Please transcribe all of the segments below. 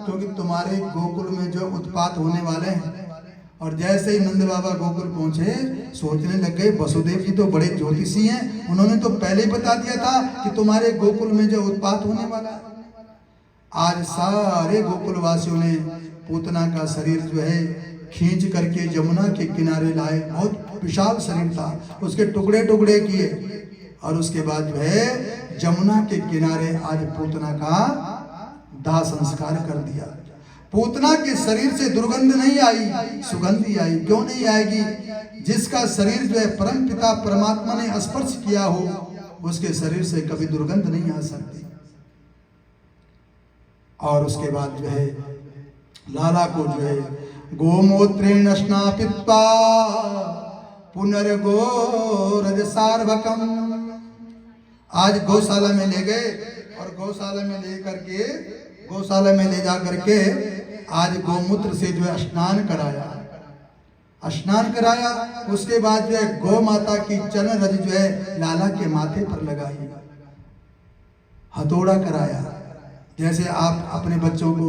क्योंकि तुम्हारे गोकुल में जो उत्पात होने वाले हैं। और जैसे ही नंद बाबा गोकुल पहुंचे सोचने लग गए वसुदेव जी तो बड़े ज्योतिषी हैं, उन्होंने तो पहले ही बता दिया था कि तुम्हारे गोकुल में जो उत्पात होने वाला है। आज सारे गोकुल वासियों ने पूतना का शरीर जो है खींच करके यमुना के किनारे लाए। बहुत विशाल शरीर था, उसके टुकड़े टुकड़े किए और उसके बाद जो है यमुना के किनारे आज पूतना का दाह संस्कार कर दिया। पूतना के शरीर से दुर्गंध नहीं आई, सुगंधी आई। क्यों नहीं आएगी? जिसका शरीर जो है परम पिता परमात्मा ने स्पर्श किया हो उसके शरीर से कभी दुर्गंध नहीं आ सकती। और उसके बाद जो है लाला को जो है गोमूत्रेण स्नापित्वा पुनर्गोरज सार्वकम, आज गौशाला में ले गए और गौशाला में ले करके गौशाला में ले जा करके आज गोमूत्र से जो है स्नान कराया। उसके बाद जो है गौ माता की चरण रज जो है लाला के माथे पर लगाई, हथौड़ा कराया। जैसे आप अपने बच्चों को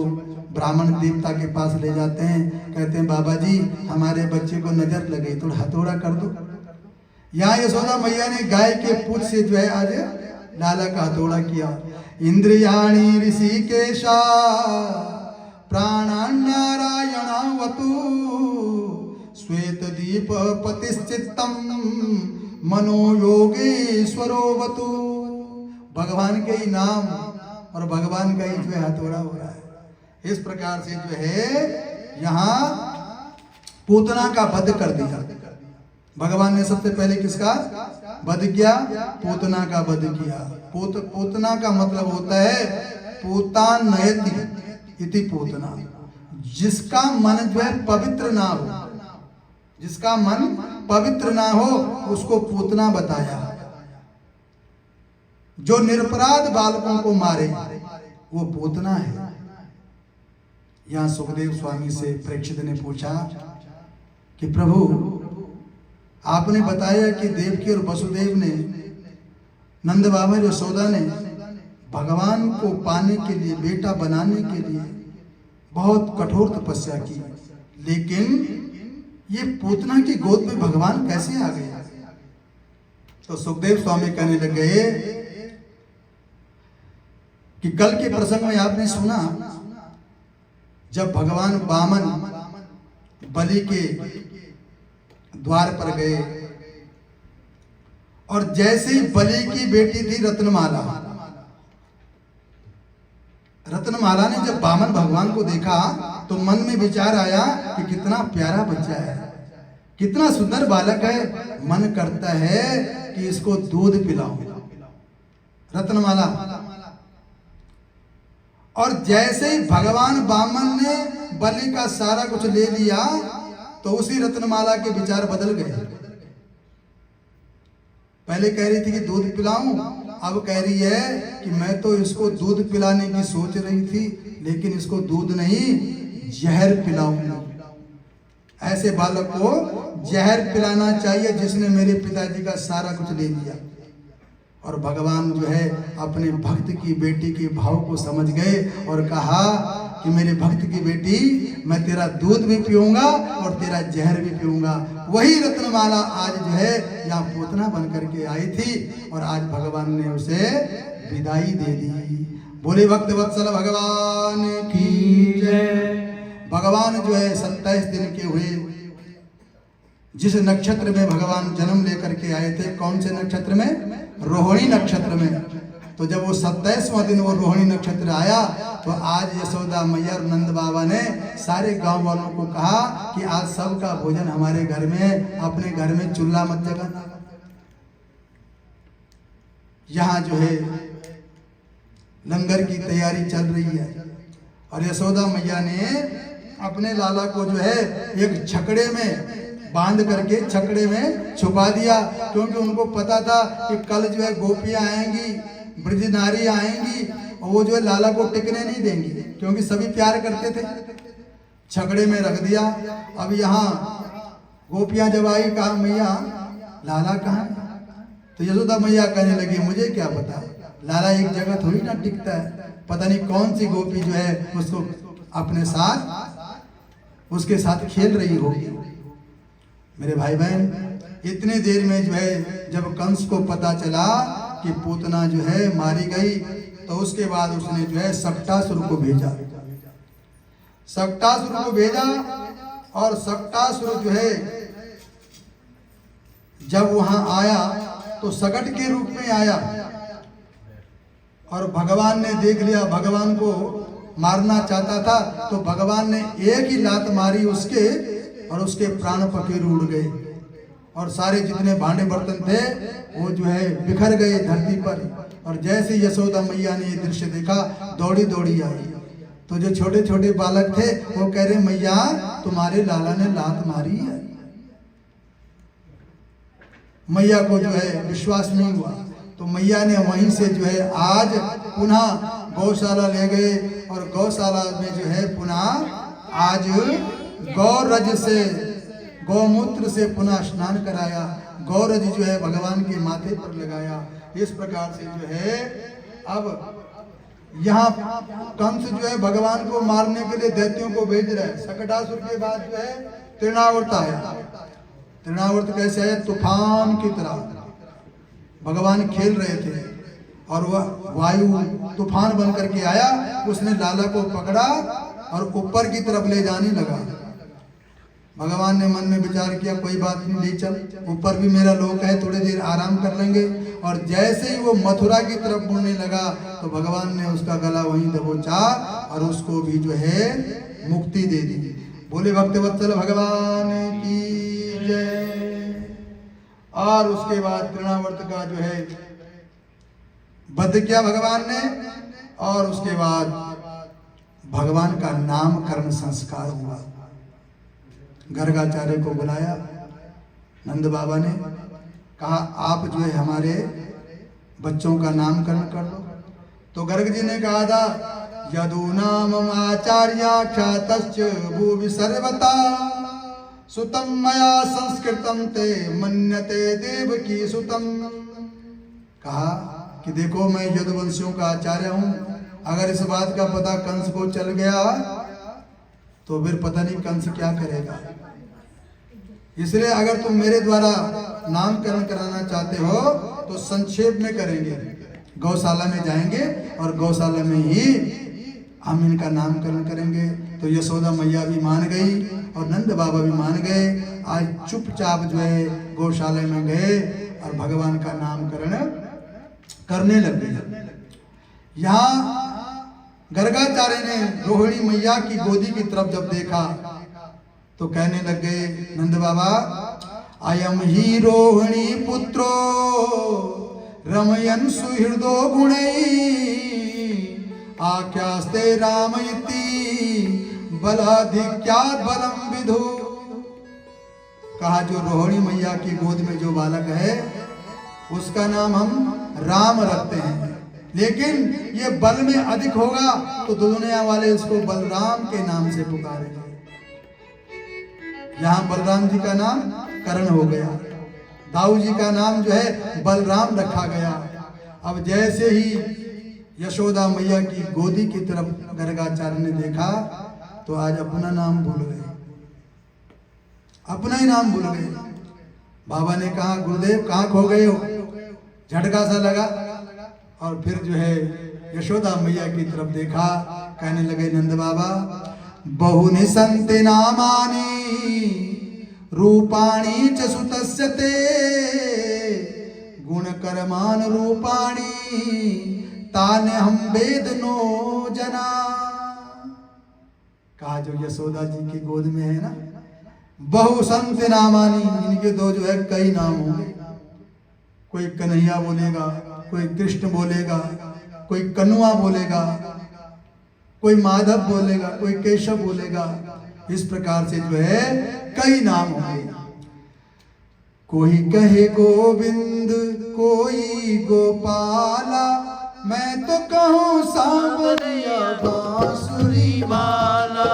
ब्राह्मण देवता के पास ले जाते हैं, कहते हैं बाबा जी हमारे बच्चे को नजर लगी तो हथौड़ा कर दो। यहाँ यशोदा मैया ने गाय के पूंछ से जो है आज लाला का हथौड़ा किया। इंद्रियाणि ऋषिकेशा प्राणान्नारायणावतु श्वेत दीप पतिश्चित्तम मनो योगेश्वरोवतु। भगवान के ही नाम और भगवान का ही जो है हथौड़ा हो रहा है। इस प्रकार से जो है यहाँ पूतना का वध कर दिया भगवान ने। सबसे पहले किसका वध किया? पूतना का वध किया। पूतना का मतलब होता है पूतानयति इति पूतना, जिसका मन जो है पवित्र ना हो, जिसका मन पवित्र ना हो उसको पूतना बताया। जो निरपराध बालकों को मारे वो पूतना है। यहां सुखदेव स्वामी से परीक्षित ने पूछा कि प्रभु आपने बताया कि देवकी और वसुदेव ने, नंद बाबा यशोदा ने भगवान को पाने के लिए, बेटा बनाने के लिए बहुत कठोर तपस्या की, लेकिन ये पूतना की गोद में भगवान कैसे आ गए? तो सुखदेव स्वामी कहने लगे कि कल के प्रसंग में आपने सुना जब भगवान वामन बलि के द्वार पर गए और जैसे ही बलि की बेटी थी रत्नमाला ने जब वामन भगवान को देखा तो मन में विचार आया कि कितना प्यारा बच्चा है, कितना सुंदर बालक है, मन करता है कि इसको दूध पिलाऊं। रत्नमाला और जैसे ही भगवान वामन ने बलि का सारा कुछ ले लिया तो उसी रत्नमाला के विचार बदल गए। पहले कह रही थी कि दूध पिलाऊं, अब कह रही है कि मैं तो इसको दूध पिलाने की सोच रही थी, लेकिन इसको दूध नहीं जहर पिलाऊंगा। ऐसे बालक को जहर पिलाना चाहिए जिसने मेरे पिताजी का सारा कुछ ले लिया। और भगवान जो है अपने भक्त की बेटी के भाव को समझ गए और कहा कि मेरे भक्त की बेटी, मैं तेरा दूध भी पीऊंगा और तेरा जहर भी पीऊंगा। वही रत्नमाला आज जो है यहाँ पूतना बन करके आई थी और आज भगवान ने उसे विदाई दे दी। बोले भक्त वत्सल भगवान की जय। भगवान जो है 27 दिन के हुए। जिस नक्षत्र में भगवान जन्म लेकर के आए थे, कौन से नक्षत्र में? रोहिणी नक्षत्र में। तो जब वो 27वां दिन वो रोहिणी नक्षत्र आया तो आज यशोदा मैया और नंद बाबा ने सारे गांव वालों को कहा कि आज सबका भोजन हमारे घर में, अपने घर में चूल्हा मत जगाना। यहाँ जो है लंगर की तैयारी चल रही है और यशोदा मैया ने अपने लाला को जो है एक छकड़े में बांध करके छकड़े में छुपा दिया, क्योंकि उनको पता था कि कल जो है गोपियां आएंगी, ब्रज नारी आएंगी और वो जो है लाला को टिकने नहीं देंगी, क्योंकि सभी प्यार करते थे। छकड़े में रख दिया। अब यहाँ गोपियां जब आई, कहा मैया लाला कहाँ है? तो यशोदा मैया कहने लगी मुझे क्या पता, लाला एक जगह थोड़ी ना टिकता है, पता नहीं कौन सी गोपी जो है उसको अपने साथ उसके साथ खेल रही होगी। मेरे भाई बहन, इतने देर में जो है जब कंस को पता चला कि पूतना जो है मारी गई, तो उसके बाद उसने जो है सक्टासुर को भेजा। सक्टासुर को भेजा और सक्टासुर जो है जब वहां आया तो सगट के रूप में आया और भगवान ने देख लिया, भगवान को मारना चाहता था, तो भगवान ने एक ही लात मारी उसके और उसके प्राण पखेरु उड़ गए और सारे जितने भांडे बर्तन थे वो जो है बिखर गए धरती पर। और जैसे यशोदा मैया ने ये दृश्य देखा, दौड़ी दौड़ी आई। तो जो छोटे छोटे बालक थे वो कह रहे, मैया तुम्हारे लाला ने लात मारी है। मैया को जो है विश्वास नहीं हुआ, तो मैया ने वहीं से जो है आज पुनः गौशाला ले गए और गौशाला में जो है पुनः आज गौरज से, गौमूत्र से पुनः स्नान कराया। गौरज जो है भगवान के माथे पर लगाया। इस प्रकार से जो है अब यहाँ कंस जो है भगवान को मारने के लिए दैत्यों को भेज रहा है। सकटासुर के बाद जो है तृणावर्त आया। तृणावर्त कैसे है? तूफान की तरह भगवान खेल रहे थे और वह वायु तूफान बन करके आया। उसने लाला को पकड़ा और ऊपर की तरफ ले जाने लगा। भगवान ने मन में विचार किया, कोई बात नहीं, ले चल, ऊपर भी मेरा लोक है, थोड़ी देर आराम कर लेंगे। और जैसे ही वो मथुरा की तरफ मुड़ने लगा तो भगवान ने उसका गला वहीं दबोचा और उसको भी जो है मुक्ति दे दी। बोले भक्तवत्सल भगवान की जय। और उसके बाद तृणावर्त का जो है वध किया भगवान ने और उसके बाद भगवान का नामकरण संस्कार हुआ। गर्गाचार्य को बुलाया नंद बाबा ने, कहा आप जो है हमारे बच्चों का नामकरण कर दो। तो गर्ग जी ने कहा था, यदु नाम आचार्य ख्यातश्च भूवि सर्वता सुतम मया संस्कृतम ते मन्यते देव की सुतम। कहा कि देखो मैं यदुवंशियों का आचार्य हूं, अगर इस बात का पता कंस को चल गया तो फिर पता नहीं कंस क्या करेगा। इसलिए अगर तुम मेरे द्वारा नामकरण कराना चाहते हो तो संक्षेप में करेंगे, गौशाला में जाएंगे और गौशाला में ही हम इनका नामकरण करेंगे। तो यशोदा मैया भी मान गई और नंद बाबा भी मान गए। आज चुपचाप जो है गौशाला में गए और भगवान का नामकरण करने लग गए। यहाँ गर्गाचार्य ने रोहिणी मैया की गोदी की तरफ जब देखा तो कहने लग गए, नंद बाबा अयम ही रोहिणी पुत्रो रमयन सुहृदो गुणै आख्यास्ते राम इति बलाधिक्यात् बलम विधु। कहा जो रोहिणी मैया की गोद में जो बालक है उसका नाम हम राम रखते हैं, लेकिन ये बल में अधिक होगा तो दुनिया वाले इसको बलराम के नाम से पुकारेंगे। यहाँ बलराम जी का नाम करण हो गया, दाऊ जी का नाम जो है बलराम रखा गया। अब जैसे ही यशोदा मैया की गोदी की तरफ गर्गाचार्य ने देखा तो आज अपना नाम भूल गए, अपना ही नाम भूल गए। बाबा ने कहा, गुरुदेव कहाँ खो गए हो? झटका सा लगा और फिर जो है यशोदा मैया की तरफ देखा। कहने लगे, नंद बाबा बहुनि सन्ति नामानि रूपाणि च सुतस्य ते गुणकर्मान् रूपाणि तानि हम वेद नो जना। कहा जो यशोदा जी की गोद में है ना, बहु संत नामानी, इनके दो जो है कई नाम होंगे। कोई कन्हैया बोलेगा, कोई कृष्ण बोलेगा, कोई कन्हुआ बोलेगा, कोई माधव बोलेगा, कोई केशव बोलेगा। इस प्रकार से जो है कई नाम होंगे। कोई कहे गोविंद, कोई गोपाला, मैं तो कहूँ सांवरिया बांसुरी वाला।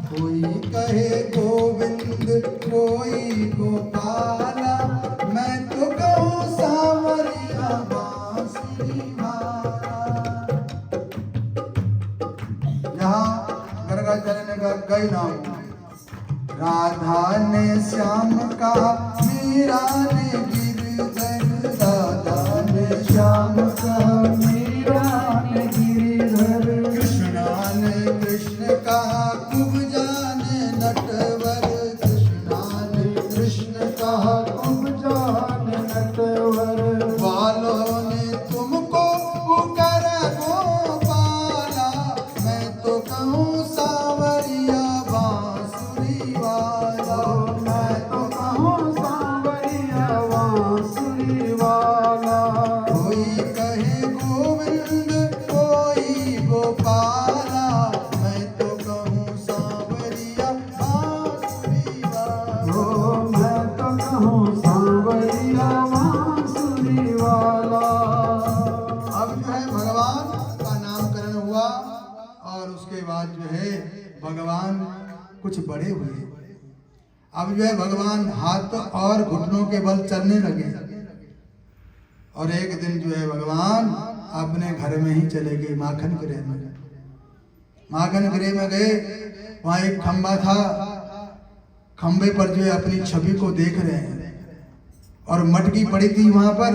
कोई कहे गोविंद, कोई गोपाला, मैं तो कहूँ सांवरिया बांसुरी वाला। यहाँ गर्गाचार्य करने का गई ना। राधा ने श्याम कहा, मीरा ने गिरधर। राधा ने श्याम कहा, मीरा ने गिरधर। कृष्णा ने कृष्ण कहा, कुब्जा ने नटवर। कृष्णा ने कृष्ण कहा, कुब्जा ने नटवर। बालों ने तुमको पुकार गोपाला, मैं तो कहूँ सावरिया बांसुरी वाला। मैं तो कहूँ सावरिया बांसुरी वाला। कोई कहे गोविंद, कोई गोपाला, मैं तो कहूँ सावरिया बांसुरी वाला। मैं तो कहूँ सावरिया बांसुरी वाला। अब जो है भगवान का नामकरण हुआ और उसके बाद जो है भगवान कुछ बड़े हुए। अब जो है भगवान हाथ और घुटनों के बल चलने लगे और एक दिन जो है भगवान अपने घर में ही चले गए, माखन गृह में। माखन गृह में गए, वहाँ एक खंबा था, खंबे पर जो है अपनी छवि को देख रहे हैं और मटकी पड़ी थी वहां पर,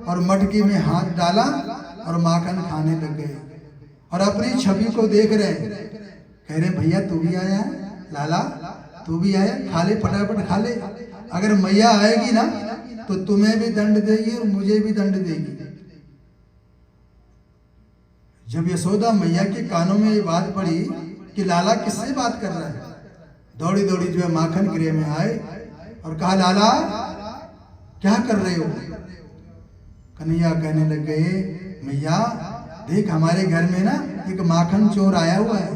और मटकी में हाथ डाला और माखन खाने लग गए और अपनी छवि को देख रहे हैं। कह रहे भैया तू भी आया है, लाला तू भी आया, खा ले फटाफट खा ले। अगर मैया आएगी ना तो तुम्हें भी दंड देगी और मुझे भी दंड देगी। जब यशोदा मैया के कानों में ये बात पड़ी कि लाला किससे बात कर रहा है, दौड़ी दौड़ी जो है माखन गृह में आए और कहा, लाला क्या कर रहे हो? कन्हैया कहने लग गए, मैया देख हमारे घर में ना एक माखन चोर आया हुआ है,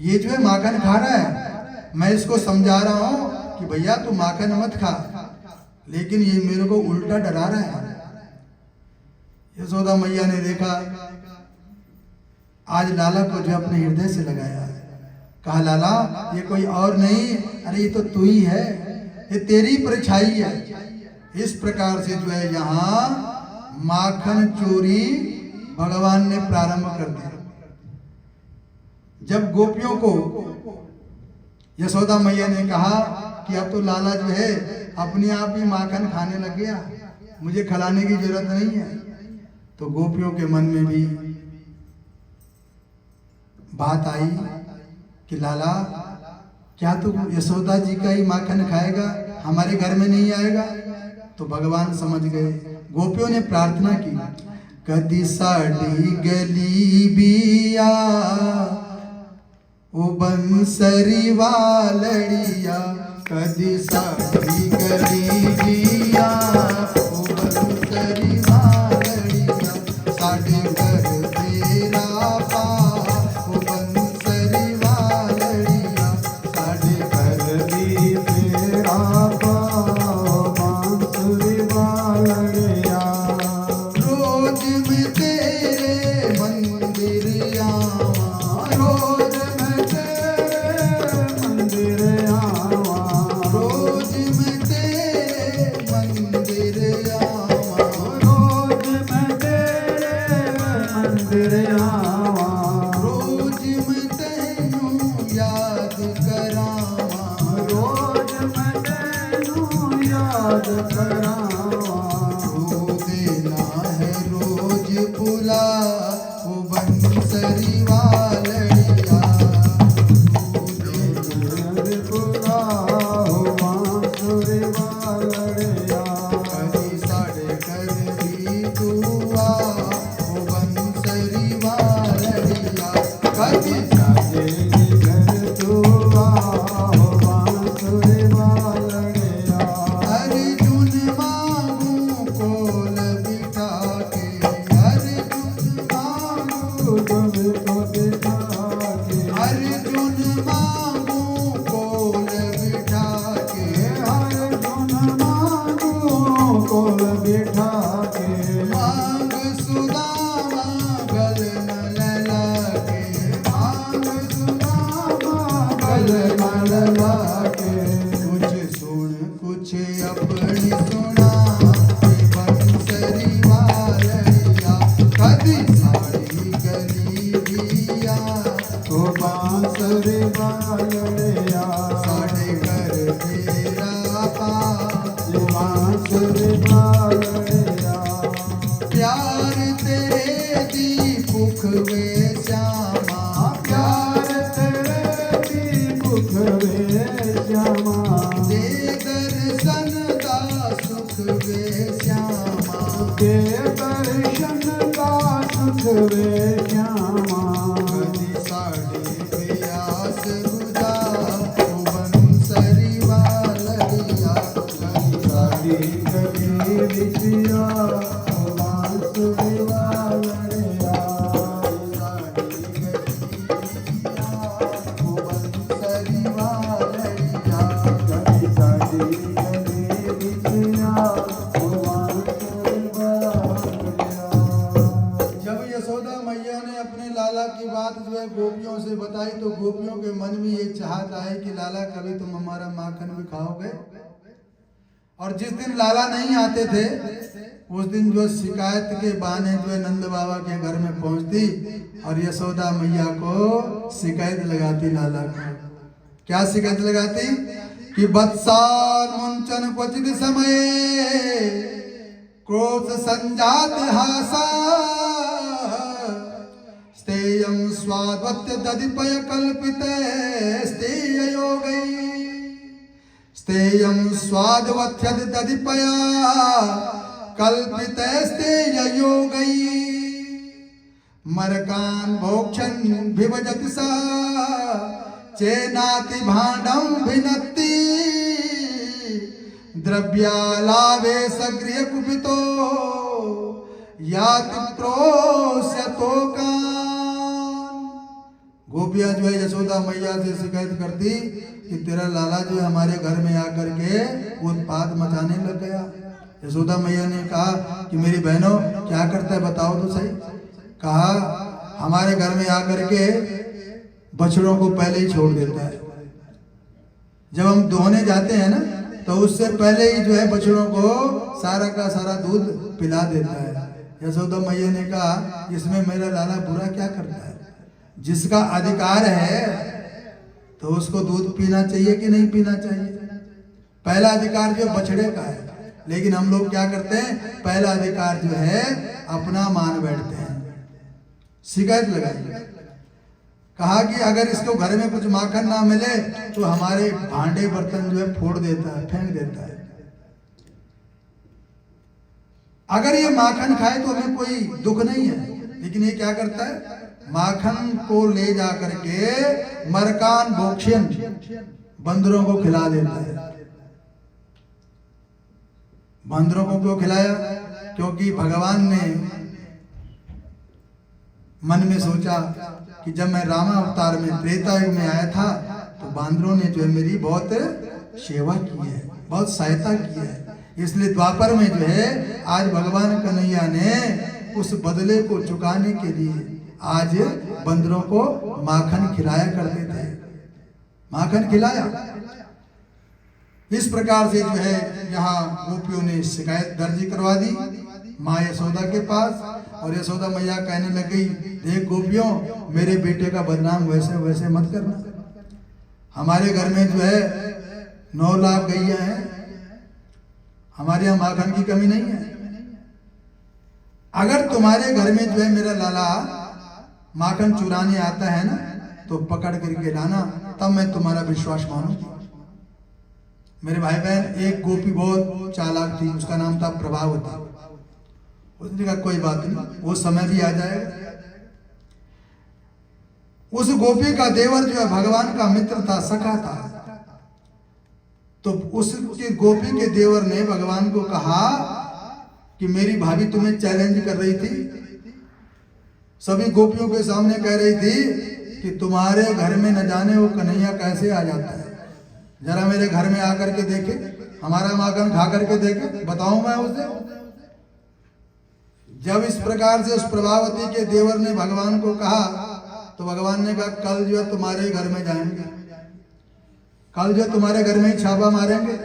ये जो है माखन खा रहा है। मैं इसको समझा रहा हूं कि भैया तू माखन मत खा, लेकिन ये मेरे को उल्टा डरा रहा है। यशोदा मैया ने देखा आज लाला को जो अपने हृदय से लगाया, कहा लाला ये कोई और नहीं, अरे ये तो तू ही है, ये तेरी परछाई है। इस प्रकार से जो है यहाँ माखन चोरी भगवान ने प्रारंभ कर दिया। जब गोपियों को यशोदा मैया ने कहा कि अब तो लाला जो है अपने आप ही माखन खाने लग गया, मुझे खिलाने की जरूरत नहीं है, तो गोपियों के मन में भी बात आई कि लाला क्या तू यशोदा जी का ही माखन खाएगा, हमारे घर में नहीं आएगा? तो भगवान समझ गए। गोपियों ने प्रार्थना की, कदी साड़ी गली बिया ओ बंसरी वालड़िया, कदी साड़ी गली बिया ओ बंसरी वालड़िया, साड़ी घर तेरा पा ओ बंसरी वालड़िया, साड़ी घर भी तेरा पा बांसुरी वालड़िया। रोज में तेरे मंदिर आवा, रोज में तेरे मंदिर आवा, रोज में तेरे मंदिर आवा, रोज में तेरे मंदिर आवा, रोज में तेनू याद करावा, रोज में तेनू याद करावा। रो देना है रोज बुला ओ बंसरी वालड़िया, बुला ओ बांसुरी वालड़िया, कदी साढ़े कर भी तू आ ओ बंसरी वालड़िया, कदी साढ़े कर तू आ ओ बांसुरी वालड़िया। अर्जुन मांगू कोल बिठा के, अर्जुन मांगू कोल बिठा के, अर्जुन मांगू कोल बिठा के, अर्जुन मांगू कोल बिठा के, मांग सुदामा गल न लला के, मांग सुदामा गल न लला के। कुछ सुन कुछ अपनी सुना ये बंसरी वालड़िया, कदी साड़ी गली बिया ओ बांसुरी वालड़िया। वालड़िया साढ़े घर तेरा पास बांसुरी वालड़िया प्यार तेरे दीपुख वे श्यामा प्यार तेरे दीपुख वे श्यामा दे दर्शन दा सुख वे श्यामा के दर्शन का सुख वे श्यामा कदी साढ़े प्यास बुझा बंसरी वालड़िया कदी साढ़े कभी विजया बांसुरी वालड़िया बंसरी वालड़िया कभी साड़ी कभी विजया बांसुरी वालड़िया जब यशोदा मैया ने अपने लाला की बात जो है गोपियों से बताई तो गोपियों के मन में ये चाहत आए कि लाला कभी तुम हमारा माखन भी खाओगे। और जिस दिन लाला नहीं आते थे उस दिन जो शिकायत के बहाने जो है नंद बाबा के घर में पहुंचती और यशोदा मैया को शिकायत लगाती लाला को। क्या शिकायत लगाती कि बत्सार मुंचन क्वचित समय क्रोध संजात हासा स्तेयं स्वाद्वत्य दधिपय कल्पिते स्तेय योगै स्तेयं स्वाद्वत्य दधिपया कल्पिते स्तेय योगै मरकान् भोक्षन् विभजति सा चेनाति भाण्डं भिनत्ति द्रव्यालावे सगृह कुपितो याति प्रोस्यतो कान। गोपियां जो है यशोदा मैया से शिकायत करती कि तेरा लाला जो है हमारे घर में आकर के उत्पात मचाने लग गया। यशोदा मैया ने कहा कि मेरी बहनों क्या करता है बताओ तो सही। कहा हमारे घर में आकर के बछड़ों को पहले ही छोड़ देता है। जब हम दोहने जाते हैं ना तो उससे पहले ही जो है बछड़ों को सारा का सारा दूध पिला देता है। यशोदा मैया ने कहा इसमें मेरा लाला बुरा क्या करता है। जिसका अधिकार है तो उसको दूध पीना चाहिए कि नहीं पीना चाहिए। पहला अधिकार जो बछड़े का है, लेकिन हम लोग क्या करते हैं पहला अधिकार जो है अपना मान बैठते हैं। शिकायत लगाई, कहा कि अगर इसको घर में कुछ माखन ना मिले तो हमारे भांडे बर्तन जो है फोड़ देता है, फेंक देता है। अगर ये माखन खाए तो हमें कोई दुख नहीं है, लेकिन ये क्या करता है माखन को ले जा करके मरकान भोक्षण बंदरों को खिला देता है। बंदरों को क्यों खिलाया? क्योंकि भगवान ने मन में सोचा कि जब मैं रामा अवतार में त्रेता युग में आया था तो बांदरों ने जो है मेरी बहुत सेवा की है, बहुत सहायता की है। इसलिए द्वापर में जो है आज भगवान कन्हैया ने उस बदले को चुकाने के लिए आज बंदरों को माखन खिलाया करते थे। माखन खिलाया। इस प्रकार से जो है यहाँ गोपियों ने शिकायत दर्ज करवा दी माँ यशोदा के पास। और यशोदा मैया कहने लग गई देख गोपियों मेरे बेटे का बदनाम वैसे वैसे मत करना। हमारे घर में जो है 9 लाख गैया हैं, हमारे यहाँ माखन की कमी नहीं है। अगर तुम्हारे घर में जो है मेरा लाला माखन चुराने आता है ना तो पकड़ करके लाना, तब मैं तुम्हारा विश्वास मानूंगी। मेरे भाई बहन एक गोपी बहुत चालाक थी, उसका नाम था प्रभावती। उसने कहा कोई बात नहीं, वो समय भी आ जाएगा। उस गोपी का देवर जो है भगवान का मित्र था, सखा था। तो उसके गोपी के देवर ने भगवान को कहा कि मेरी भाभी तुम्हें चैलेंज कर रही थी, सभी गोपियों के सामने कह रही थी कि तुम्हारे घर में न जाने वो कन्हैया कैसे आ जाता है, जरा मेरे घर में आकर के देखे, हमारा माखन खा करके देखे, बताऊं मैं उसे। जब इस प्रकार से उस प्रभावती के देवर ने भगवान को कहा तो भगवान ने कहा कल जो है तुम्हारे घर में जाएंगे, कल जो तुम्हारे घर में ही छापा मारेंगे।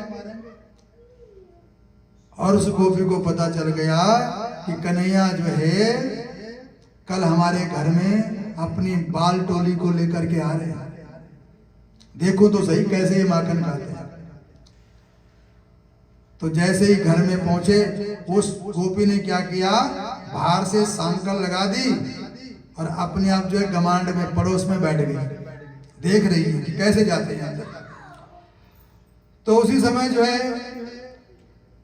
और उस गोपी को पता चल गया कि कन्हैया जो है कल हमारे घर में अपनी बाल टोली को लेकर के आ रहे हैं। देखो तो सही कैसे ये माखन खाते हैं। तो जैसे ही घर में पहुंचे, उस गोपी ने क्या किया, बाहर से सांकल लगा दी और अपने आप जो है गमांड में पड़ोस में बैठ गई, देख रही है कि कैसे जाते हैं अंदर। तो उसी समय जो है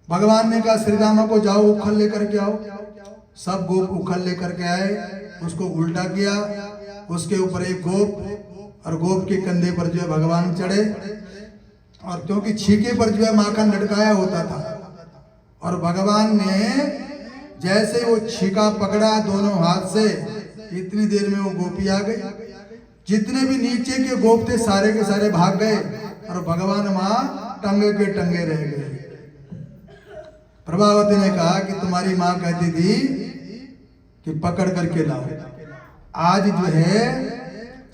भगवान ने कहा श्री रामा को जाओ उखल लेकर के आओ। सब गोप उखल लेकर के आए, उसको उल्टा किया, उसके ऊपर एक गोप और गोप के कंधे पर जो है भगवान चढ़े। और क्योंकि छीके पर जो है माखन लटकाया होता था, और भगवान ने जैसे वो छीका पकड़ा दोनों हाथ से, इतनी देर में वो गोपी आ गई। जितने भी नीचे के गोप थे सारे के सारे भाग गए और भगवान वहां टंगे के टंगे रह गए। प्रभावती ने कहा कि तुम्हारी माँ कहती थी कि पकड़ करके लाओ, आज जो है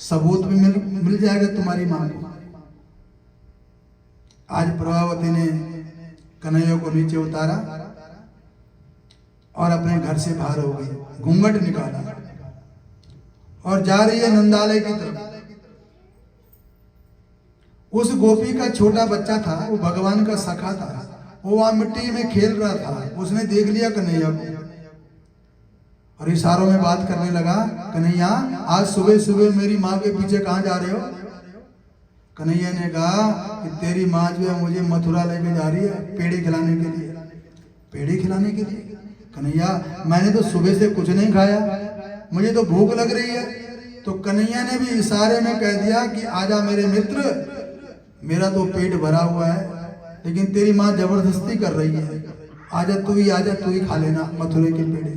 सबूत भी मिल जाएगा तुम्हारी माँ को। आज प्रभावती ने कन्हैया को नीचे उतारा और अपने घर से बाहर हो गई, घूंघट निकाला और जा रही है नंदालय की तरफ। उस गोपी का छोटा बच्चा था, वो भगवान का सखा था, वो वहां मिट्टी में खेल रहा था। उसने देख लिया कन्हैया को और इशारों में बात करने लगा, कन्हैया आज सुबह सुबह मेरी माँ के पीछे कहाँ जा रहे हो? कन्हैया ने कहा कि तेरी माँ जो है मुझे मथुरा लेके जा रही है पेड़ी खिलाने के लिए। पेड़ी खिलाने के लिए? कन्हैया मैंने तो सुबह से कुछ नहीं खाया, मुझे तो भूख लग रही है। तो कन्हैया ने भी इशारे में कह दिया कि आजा मेरे मित्र, मेरा तो पेट भरा हुआ है, लेकिन तेरी माँ जबरदस्ती कर रही है, आजा तू ही खा लेना मथुरे के पेड़े।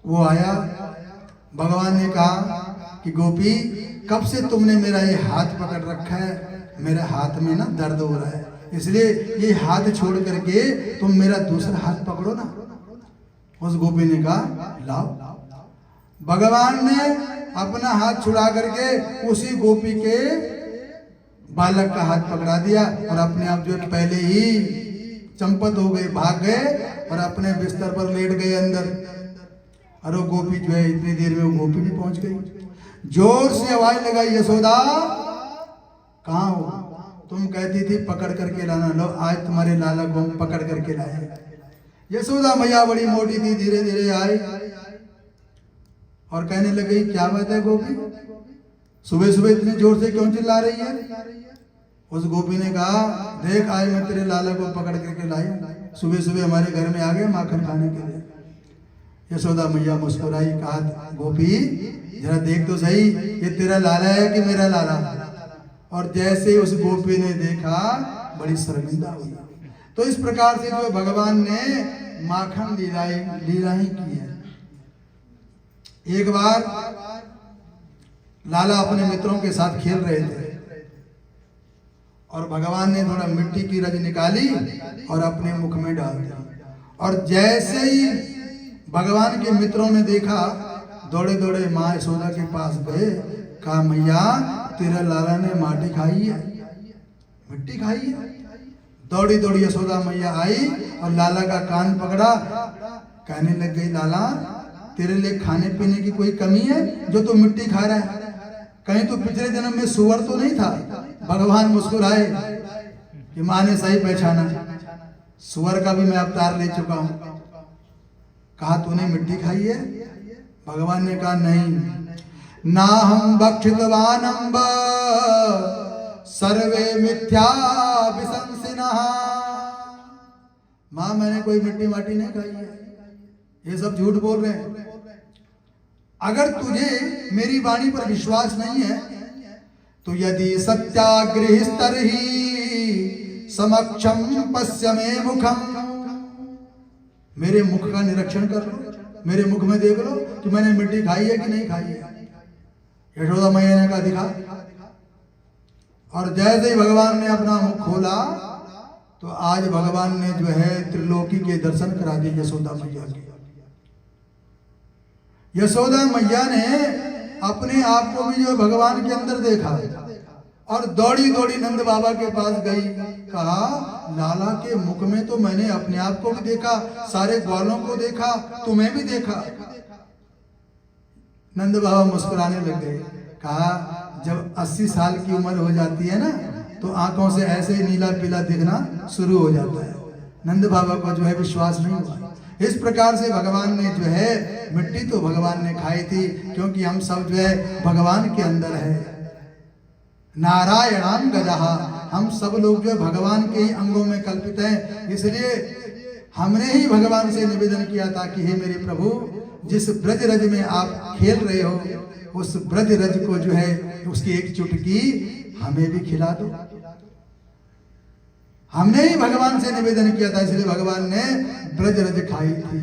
वो आया, भगवान ने कहा कि गोपी कब से तुमने मेरा ये हाथ पकड़ रखा है, मेरे हाथ में ना दर्द हो रहा है, इसलिए ये हाथ छोड़ करके तुम मेरा दूसरा हाथ पकड़ो ना। उस गोपी ने कहा लाओ। भगवान ने अपना हाथ छुड़ा करके उसी गोपी के बालक का हाथ पकड़ा दिया और अपने आप जो पहले ही चंपत हो गए, भाग गए और अपने बिस्तर पर लेट गए अंदर। और वो गोपी जो है इतनी देर में वो गोपी भी पहुंच गई। जोर से आवाज लगाई, यशोदा कहाँ हो? तुम कहती थी पकड़ करके लाना, लो आज तुम्हारे लाला को हम पकड़ करके लाए। यशोदा मैया बड़ी मोटी थी, धीरे धीरे आई और कहने लगी क्या बात है गोपी, सुबह सुबह इतनी जोर से क्यों चिल्ला रही है? उस गोपी ने कहा देख आज मैं तेरे लाला को पकड़ करके लाई, सुबह सुबह हमारे घर में आ गए माखन खाने के लिए। यशोदा मैया मुस्कुराई, कहा गोपी जरा देख तो सही ये तेरा लाला है कि मेरा लाला? और जैसे उस गोपी ने देखा बड़ी शर्मिंदा हुई। तो इस प्रकार से जो भगवान ने माखन लीलाएं की है। एक बार लाला अपने मित्रों के साथ खेल रहे थे और भगवान ने थोड़ा मिट्टी की रज निकाली और अपने मुख में डाल दी। और जैसे ही भगवान के मित्रों ने देखा, दौड़े दौड़े माँ यशोदा के पास गए, कहा मैया तेरा लाला ने माटी खाई है, मिट्टी खाई है। दौड़ी दौड़ी यशोदा मैया आई और लाला का कान पकड़ा, कहने लग गई लाला तेरे लिए खाने पीने की कोई कमी है जो तू मिट्टी खा रहा है? कहीं तो पिछले जन्म में सुअर तो नहीं था? भगवान मुस्कुराए कि माँ ने सही पहचाना, सुअर का भी मैं अवतार ले चुका हूं। कहा तूने मिट्टी खाई है? भगवान ने कहा नहीं, ना हम भक्षितवानंब सर्वे मिथ्या विशंसिनः। मां मैंने कोई मिट्टी माटी नहीं खाई है, ये सब झूठ बोल रहे हैं। अगर तुझे मेरी वाणी पर विश्वास नहीं है तो यदि सत्याग्रहिस्तर्हि समक्षम पश्य मे मुखम, मेरे मुख का निरीक्षण कर लो, मेरे मुख में देख लो कि मैंने मिट्टी खाई है कि नहीं खाई है। यशोदा मैया ने कहा दिखा। और जैसे ही भगवान ने अपना मुख खोला तो आज भगवान ने जो है त्रिलोकी के दर्शन करा दिए यशोदा मैया के। यशोदा मैया ने अपने आप को भी जो भगवान के अंदर देखा और दौड़ी दौड़ी नंद बाबा के पास गई, कहा लाला के मुख में तो मैंने अपने आप को भी देखा, सारे ग्वालों को देखा, तुम्हें भी देखा। नंद बाबा मुस्कुराने लग गए, कहा जब 80 साल की उम्र हो जाती है ना, तो आंखों से ऐसे ही नीला पीला दिखना शुरू हो जाता है। नंद बाबा को जो है विश्वास नहीं हुआ। इस प्रकार से भगवान ने जो है, मिट्टी तो भगवान ने खाई थी, क्योंकि हम सब जो है भगवान के अंदर है। नारायणाम गजहा, हम सब लोग जो है भगवान के ही अंगों में कल्पित हैं। इसलिए हमने ही भगवान से निवेदन किया था कि हे मेरे प्रभु, जिस ब्रज रज में आप खेल रहे हो, उस ब्रज रज को जो है उसकी एक चुटकी हमें भी खिला दो। हमने ही भगवान से निवेदन किया था, इसलिए भगवान ने ब्रज रज खाई थी।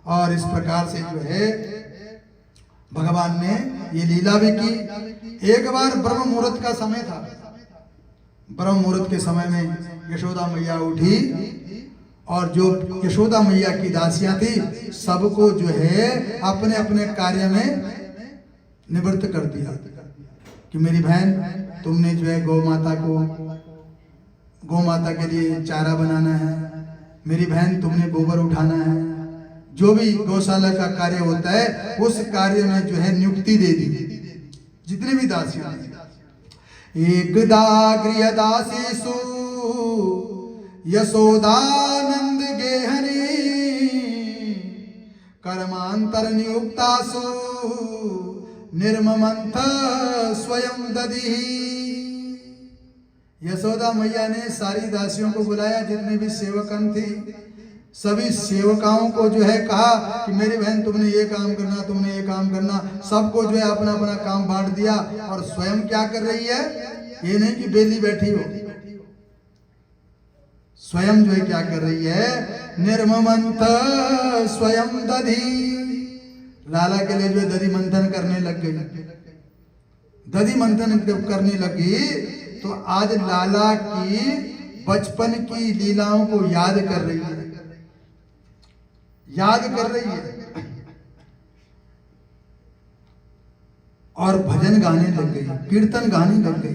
और इस प्रकार से जो है भगवान ने ये लीला भी की। एक बार ब्रह्म मुहूर्त का समय था। ब्रह्म मुहूर्त के समय में यशोदा मैया उठी और जो यशोदा मैया की दासियां थी, सबको जो है अपने अपने कार्य में निवृत्त कर दिया कि मेरी बहन, तुमने जो है गौ माता के लिए चारा बनाना है। मेरी बहन, तुमने गोबर उठाना है। जो भी गौशाला का कार्य होता है, उस कार्य में जो है नियुक्ति दे दी जितने भी दासियां। एकदा गृह दासीसु यशोदानंद गेहनी कर्मांतर नियुक्तासु निर्ममंथ स्वयं दधी। यशोदा मैया ने सारी दासियों को बुलाया, जितने भी सेवकन थी, सभी सेवकाओं को जो है कहा कि मेरी बहन, तुमने ये काम करना, तुमने ये काम करना। सबको जो है अपना अपना काम बांट दिया। और स्वयं क्या कर रही है, ये नहीं कि बेली बैठी हो, स्वयं जो है क्या कर रही है, निर्ममंथ स्वयं दधी। लाला के लिए जो है दधी मंथन करने लग गई। दधी मंथन करने लगी तो आज लाला की बचपन की लीलाओं को याद कर रही है, याद कर रही है और भजन गाने लग गई, कीर्तन गाने लग गई।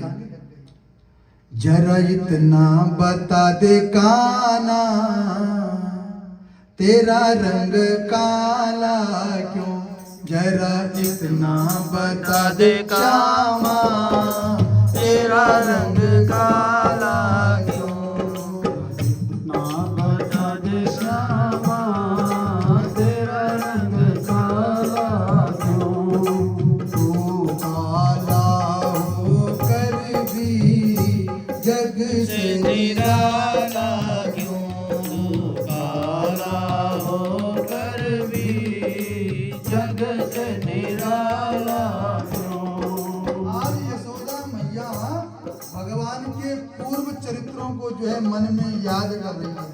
जरा इतना बता दे काना, तेरा रंग काला क्यों। जरा इतना बता दे श्यामा, तेरा रंग काला क्यों। ना बता दे श्यामा, तेरा रंग काला क्यों। तू काला होकर भी जग से निराला क्यों। काला होकर भी जग से निराला क्यों। आज यशोदा मैया भगवान के पूर्व चरित्रों को जो है मन में याद कर रही है।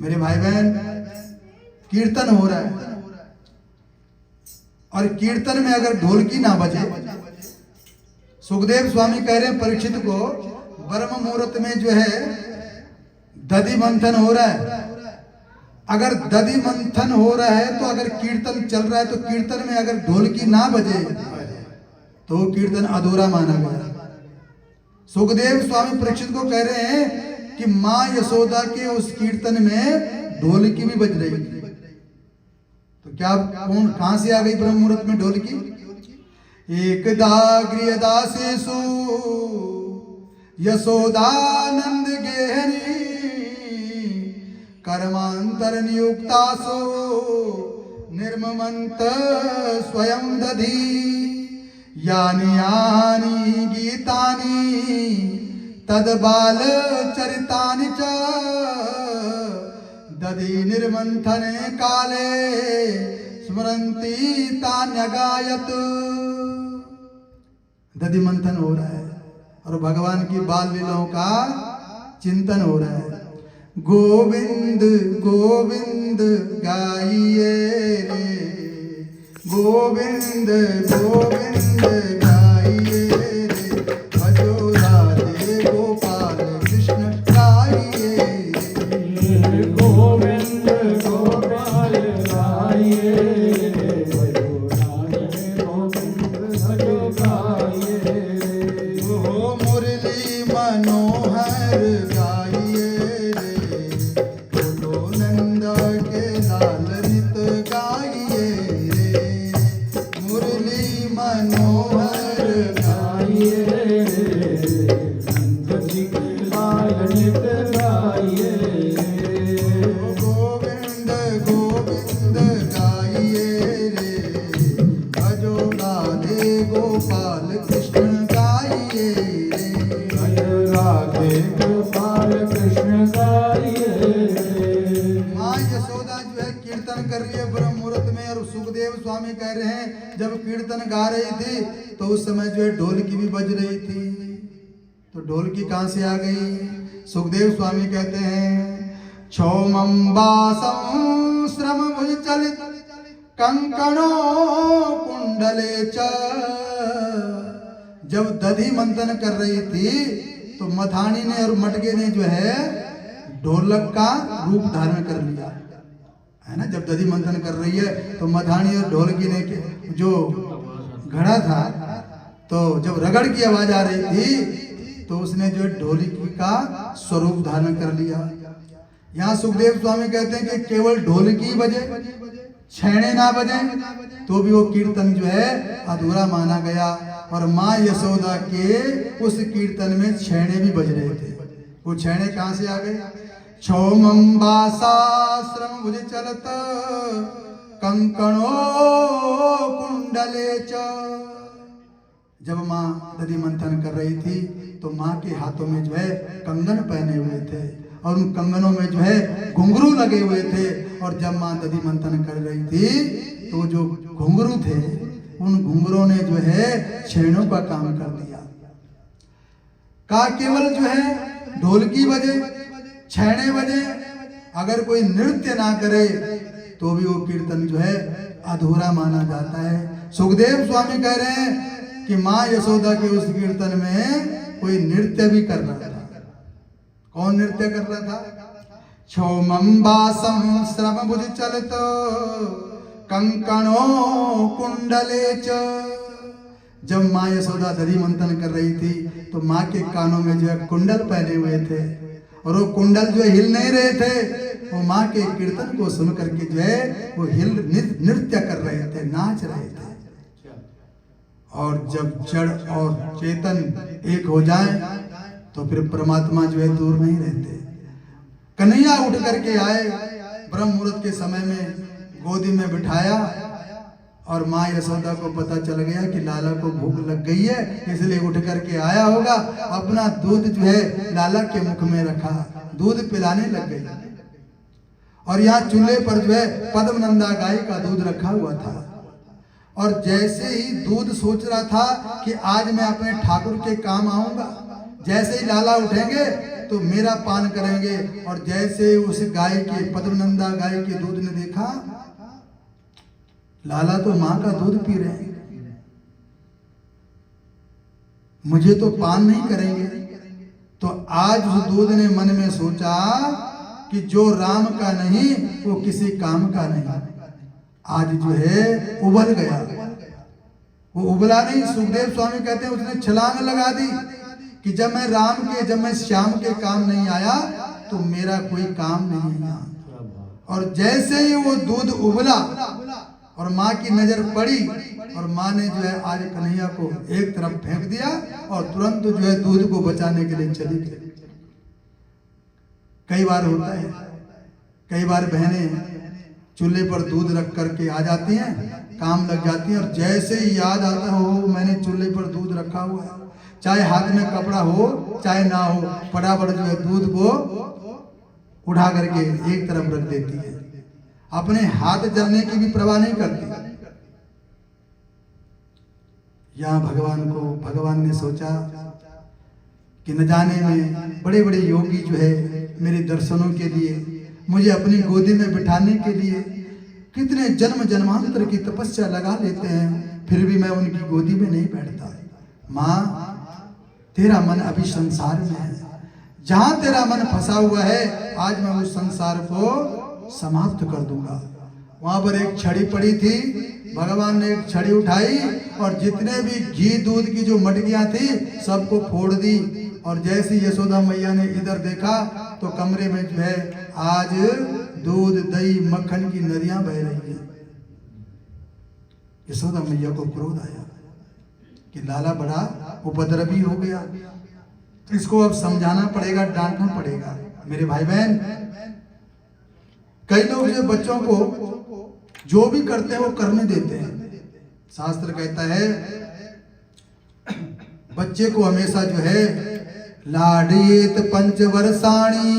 मेरे भाई बहन, कीर्तन हो रहा है और कीर्तन में अगर ढोलकी ना बजे, सुखदेव स्वामी कह रहे हैं परीक्षित को, ब्रह्म मुहूर्त में जो है दधि मंथन हो रहा है। अगर दधि मंथन हो रहा है तो अगर कीर्तन चल रहा है, तो कीर्तन में अगर ढोलकी ना बजे तो कीर्तन अधूरा माना गया। सुखदेव स्वामी परीक्षित को कह रहे हैं कि मां यशोदा के उस कीर्तन में ढोलकी भी बज रही थी। तो क्या कौन कहां से आ गई ब्रह्म मुहूर्त में ढोलकी। एकदा गृह दासीसु यशोदानंद गेहनी कर्मांतर नियुक्तासु निर्ममंत स्वयं दधी। यानि यानि गीतानि तद बाल चरितानि च दधि निर्मंथने काले स्मरन्ति तान्यगायत। दधि मंथन हो रहा है और भगवान की बाल लीलाओं का चिंतन हो रहा है। गोविंद गोविंद गाइए रे, गोविंद गोविंद गाइए रे, भजो राधे गोपाल कृष्ण गाइए रे। गोविंद गोपाल गाइए, भजो राधे गोविंद भजो गाइए। ओ मुरली मनोहर गाइए रे, बोलो नंद के लाल नित गाइए रे। मुरली मनोहर गोपाल कृष्ण गाइए रे। जय राधे गोपाल कृष्ण गाइए रे। माँ यशोदा जो है कीर्तन कर रही है ब्रह्म मुहूर्त में, और सुखदेव स्वामी कह रहे हैं जब कीर्तन गा रही थी तो उस समय जो है ढोलकी भी बज रही थी। तो ढोलकी कहाँ से आ गई? सुखदेव स्वामी कहते हैं क्षौमंबासं श्रम भुज चलित कंकणो कुंडले च। जब दधि मंथन कर रही थी तो मथानी ने और मटके ने जो है ढोलक का रूप धारण कर लिया है ना। जब दधि मंथन कर रही है तो मथानी और ढोलकी ने जो घड़ा था तो जब रगड़ की आवाज आ रही थी तो उसने जो ढोलकी का स्वरूप धारण कर लिया। यहाँ सुखदेव स्वामी कहते हैं कि केवल ढोलकी बजे, छैने ना बजे तो भी वो कीर्तन जो है अधूरा माना गया। और माँ यशोदा के उस कीर्तन में छैने भी बज रहे थे। वो छैने कहाँ से आ गए? क्षौमंबासाश्रम भुज चलत कंकणो कुंडले च। जब माँ दधि मंथन कर रही थी तो माँ के हाथों में जो है कंगन पहने हुए थे और उन कंगनों में जो है घुंघरू लगे हुए थे। और जब माँ दधि मंथन कर रही थी तो जो घुंघरू थे उन घुंघरों ने जो है छेड़ों का काम कर दिया। का केवल जो है ढोलकी बजे, छैने बजे, अगर कोई नृत्य ना करे तो भी वो कीर्तन जो है अधूरा माना जाता है। सुखदेव स्वामी कह रहे हैं कि माँ यशोदा के उस कीर्तन में कोई नृत्य भी कर रहा था। कौन नृत्य कर रहा था? क्षौमंबासं श्रम भुज चलित कंकणो कुंडले च। जब माँ यशोदा दधि मंथन कर रही थी तो माँ के कानों में जो है कुंडल पहने हुए थे और वो कुंडल जो हिल नहीं रहे थे। वो माँ के कीर्तन को सुन करके जो है वो नृत्य कर रहे थे, नाच रहे थे। और जब जड़ और चेतन एक हो जाए तो फिर परमात्मा जो है दूर नहीं रहते। कन्हैया उठ करके आए ब्रह्म मुहूर्त के समय में, गोदी में बिठाया और माँ यशोदा को पता चल गया कि लाला को भूख लग गई है, इसलिए उठ करके आया होगा। अपना दूध जो है लाला के मुख में रखा, दूध पिलाने लग गई। और यहाँ चूल्हे पर जो है पद्मनंदा गाय का दूध रखा हुआ था। और जैसे ही दूध सोच रहा था कि आज मैं अपने ठाकुर के काम आऊंगा, जैसे ही लाला उठेंगे तो मेरा पान करेंगे। और जैसे उस गाय के, पद्मनंदा गाय के दूध ने देखा लाला तो माँ का दूध पी रहे हैं, मुझे तो पान नहीं करेंगे। तो आज उस दूध ने मन में सोचा कि जो राम का नहीं वो किसी काम का नहीं। आज जो है उबल गया, वो उबला नहीं। सुखदेव स्वामी कहते हैं उसने छलांग लगा दी कि जब मैं राम के, जब मैं श्याम के काम नहीं आया तो मेरा कोई काम नहीं है। और जैसे ही वो दूध उबला और माँ की नजर पड़ी और माँ ने जो है आज कन्हैया को एक तरफ फेंक दिया और तुरंत जो है दूध को बचाने के लिए चली गई। कई बार होता है, कई बार बहनें चूल्हे पर दूध रख करके आ जाती हैं, काम लग जाती हैं और जैसे ही याद आता हो मैंने चूल्हे पर दूध रखा हुआ है, चाहे हाथ में कपड़ा हो चाहे ना हो, फटाफट जो है दूध को उठा करके एक तरफ रख देती है, अपने हाथ जलने की भी परवाह नहीं करती। यहाँ भगवान ने सोचा कि न जाने में बड़े बड़े योगी जो है मेरे दर्शनों के लिए, मुझे अपनी गोदी में बिठाने के लिए कितने जन्म जन्मांतर की तपस्या लगा लेते हैं, फिर भी मैं उनकी गोदी में नहीं बैठता। माँ तेरा मन अभी संसार में है, जहां तेरा मन फंसा हुआ है आज मैं उस संसार को समाप्त कर दूंगा। वहां पर एक छड़ी पड़ी थी, भगवान ने एक छड़ी उठाई और जितने भी घी दूध की जो मटकियां थी सबको फोड़ दी। और जैसे यशोदा मैया ने इधर देखा तो कमरे में जो है आज दूध दही मक्खन की नदियां बह रही हैं। यशोदा मैया को क्रोध आया कि लाला बड़ा उपद्रवी हो गया, इसको अब समझाना पड़ेगा, डांटना पड़ेगा। मेरे भाई बहन, कई लोग जो बच्चों को जो भी करते हैं वो करने देते हैं। शास्त्र कहता है बच्चे को हमेशा जो है लाडियेत 5 वर्षाणी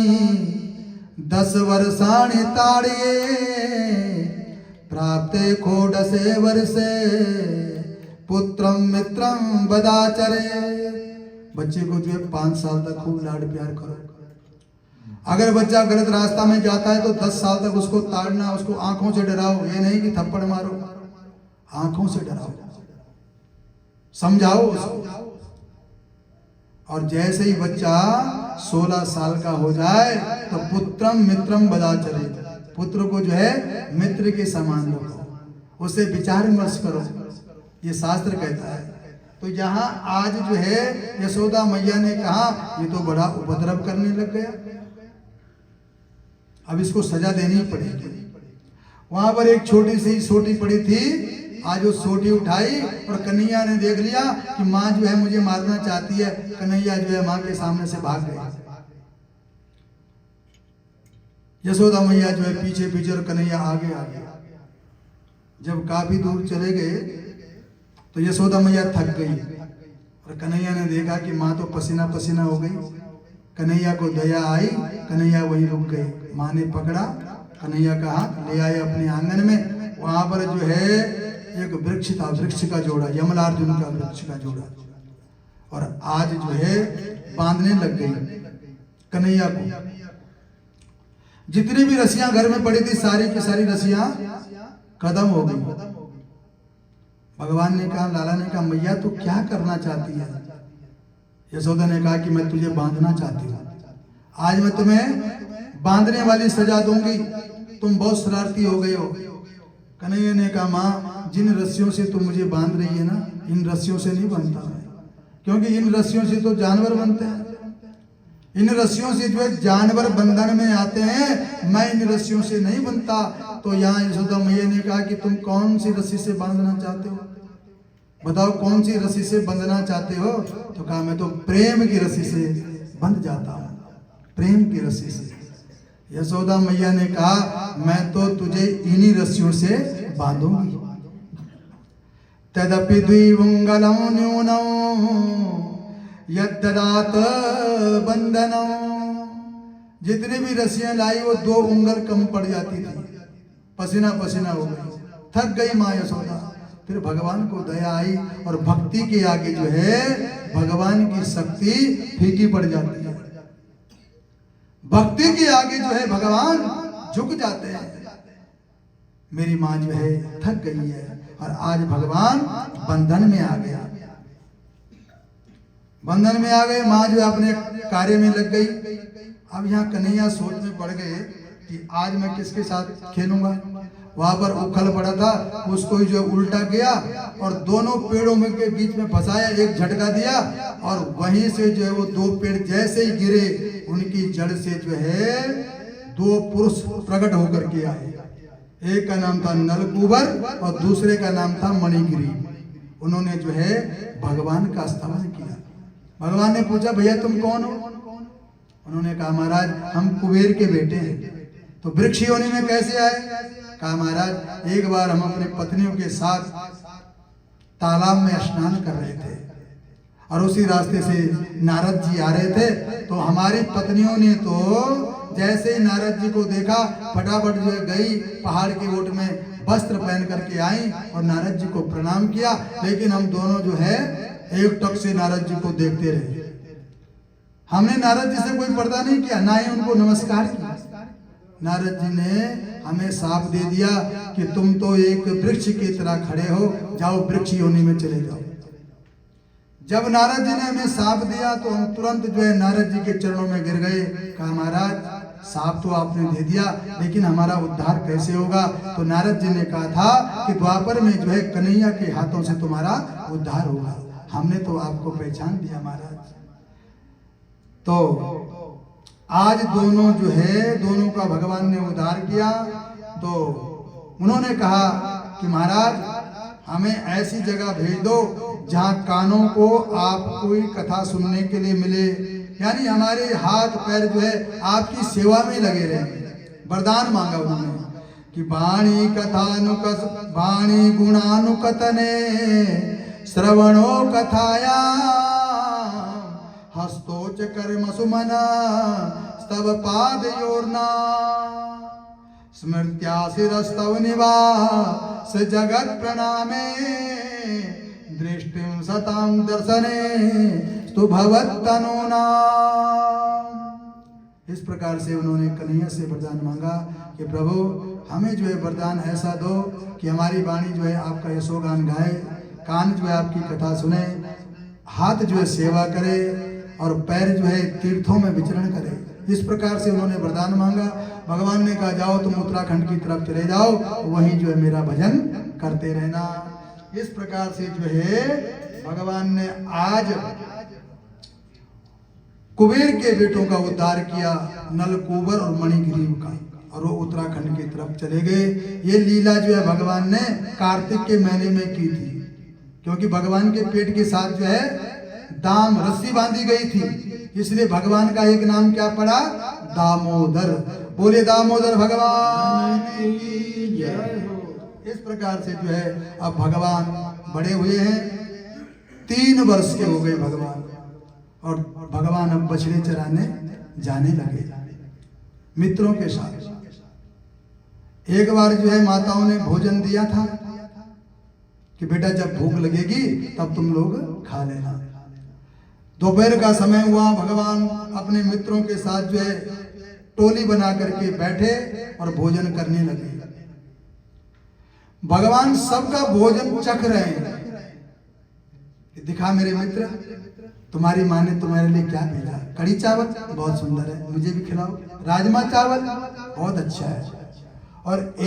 10 वर्षाणी ताड़िये प्राप्ते खोडसे वर्षे पुत्रम मित्रम बदाचरे। बच्चे को जो है 5 साल तक खूब लाड प्यार करो। अगर बच्चा गलत रास्ता में जाता है तो 10 साल तक उसको ताड़ना, उसको आंखों से डराओ। ये नहीं कि थप्पड़ मारो, आंखों से डराओ, समझाओ उसको। और जैसे ही बच्चा 16 साल का हो जाए तो पुत्रम मित्रम बदाचरे, पुत्र को जो है मित्र के समान रखो, उससे विचार विमर्श करो, ये शास्त्र कहता है। तो यहाँ आज जो है यशोदा मैया ने कहा ये तो बड़ा उपद्रव करने लग गया, अब इसको सजा देनी पड़ेगी। वहां पर एक छोटी सी सोटी पड़ी थी, आज वो सोटी उठाई और कन्हैया ने देख लिया कि माँ जो है मुझे मारना चाहती है। कन्हैया जो है माँ के सामने से भाग गया। यशोदा मैया जो है पीछे पीछे और कन्हैया आगे आगे। जब काफी दूर चले गए तो यशोदा मैया थक गई और कन्हैया ने देखा कि माँ तो पसीना पसीना हो गई। कन्हैया को दया आई, कन्हैया वहीं रुक गई। माँ ने पकड़ा कन्हैया का हाथ, ले आए अपने आंगन में। वहां पर जो है एक वृक्ष था, वृक्ष का जोड़ा, यमलार्जुन का वृक्ष का जोड़ा, और आज जो है बांधने लग गई कन्हैया को। जितनी भी रस्सियां घर में पड़ी थी सारी की सारी रस्सियां खत्म हो गई। भगवान ने कहा, लाला ने कहा, मैया तू क्या करना चाहती है? यशोदा ने कहा कि मैं तुझे बांधना चाहती हूँ, आज मैं तुम्हें बांधने वाली सजा दूंगी, तुम बहुत शरारती हो गए हो। कन्हैया ने कहा, माँ जिन रस्सियों से तुम मुझे बांध रही है ना, इन रस्सियों से नहीं बनता मैं, क्योंकि इन रस्सियों से तो जानवर बनते हैं। इन रस्सियों से जो है जानवर बंधन में आते हैं, मैं इन रस्सियों से नहीं बनता। तो यहाँ यशोदा मैया ने कहा कि तुम कौन सी रस्सी से बांधना चाहते हो, बताओ कौन सी रस्सी से बंधना चाहते हो? तो कहा मैं तो प्रेम की रस्सी से बंध जाता हूँ, प्रेम की रस्सी से। यशोदा मैया ने कहा मैं तो तुझे इन्हीं रस्सियों से बांधूंगी। तदपि द्विउंगलं न्यूनं यद्ददात बंधनं। जितनी भी रस्सियां लाई वो 2 उंगल कम पड़ जाती थी, पसीना पसीना हो गई, थक गई माँ यशोदा। फिर भगवान को दया आई और भक्ति के आगे जो है भगवान की शक्ति फीकी पड़ जाती है। भक्ति के आगे जो है भगवान झुक जाते हैं। मेरी माँ जो है थक गई है और आज भगवान बंधन में आ गया, बंधन में आ गए। माँ जो है अपने कार्य में लग गई। अब यहाँ कन्हैया सोच में पड़ गए कि आज मैं किसके साथ खेलूंगा। वहां पर उखल पड़ा था, उसको ही जो उल्टा किया और दोनों पेड़ों में के बीच में फंसाया, एक झटका दिया और वहीं से जो है वो 2 पेड़ जैसे ही गिरे, उनकी जड़ से जो है 2 पुरुष प्रकट होकर के आए। एक का नाम था नलकूबर और दूसरे का नाम था मणिगिरी। उन्होंने जो है भगवान का स्तवन किया। भगवान ने पूछा, भैया तुम कौन हो? उन्होंने कहा, महाराज हम कुबेर के बेटे हैं। तो वृक्ष योनि में कैसे आए? कहा, महाराज एक बार हम अपने पत्नियों के साथ तालाब में स्नान कर रहे थे और उसी रास्ते से नारद जी आ रहे थे। तो हमारी पत्नियों ने तो जैसे ही नारद जी को देखा फटाफट जो गई पहाड़ की ओट में वस्त्र पहन करके आई और नारद जी को प्रणाम किया। लेकिन हम दोनों जो है एक टक से नारद जी को देखते रहे। हमने नारद जी से कोई पर्दा नहीं किया, ना ही उनको नमस्कार किया। नारद जी ने हमें साफ दे दिया कि तुम तो एक वृक्ष की तरह खड़े हो, जाओ वृक्ष योनि में चले जाओ। जब नारद जी ने हमें साफ दिया तो हम तुरंत जो है नारद जी के चरणों में गिर गए। कहा, महाराज साफ तो आपने दे दिया, लेकिन हमारा उद्धार कैसे होगा? तो नारद जी ने कहा था कि द्वापर में जो है कन्हैया के हाथों से तुम्हारा उद्धार होगा। हमने तो आपको पहचान लिया महाराज। तो आज दोनों जो है दोनों का भगवान ने उद्धार किया। तो उन्होंने कहा कि महाराज हमें ऐसी जगह भेज दो जहां कानों को आप कोई कथा सुनने के लिए मिले, यानी हमारे हाथ पैर जो है आपकी सेवा में लगे रहे। वरदान मांगा उन्होंने कि वाणी कथानुकस वाणी गुणानुकतने श्रवणो कथाया हस्तोच कर्म सुमना स्तव पाद योर्ना स्मृत्या शिरस्तव निवास जगत प्रणामे दृष्टिं सतां दर्शने स्तु भवत्तनूना। इस प्रकार से उन्होंने कन्हैया से वरदान मांगा कि प्रभु हमें जो है वरदान ऐसा दो कि हमारी वाणी जो है आपका यशोगान गाए, कान जो है आपकी कथा सुने, हाथ जो है सेवा करे और पैर जो है तीर्थों में विचरण करे। इस प्रकार से उन्होंने वरदान मांगा। भगवान ने कहा जाओ तुम उत्तराखंड की तरफ चले जाओ, वहीं जो है मेरा भजन करते रहना। इस प्रकार से जो है भगवान ने आज कुबेर के बेटों का उद्धार किया, नलकूबर और मणिग्रीव का, और वो उत्तराखंड की तरफ चले गए। ये लीला जो है भगवान ने कार्तिक के महीने में की थी, क्योंकि भगवान के पेट के साथ जो है दाम रस्सी बांधी गई थी, इसलिए भगवान का एक नाम क्या पड़ा, दामोदर। बोले दामोदर भगवान की जय हो। इस प्रकार से जो है अब भगवान बड़े हुए हैं, 3 वर्ष के हो गए भगवान, और भगवान अब बछड़े चराने जाने लगे मित्रों के साथ। एक बार जो है माताओं ने भोजन दिया था कि बेटा जब भूख लगेगी तब तुम लोग खा लेना। दोपहर का समय हुआ, भगवान अपने मित्रों के साथ जो है टोली बना करके बैठे और भोजन करने लगे। भगवान सबका भोजन चख रहे हैं। दिखा मेरे मित्र, तुम्हारी माँ ने तुम्हारे लिए क्या भेजा, कड़ी चावल बहुत सुंदर है, मुझे भी खिलाओ, राजमा चावल बहुत अच्छा है, और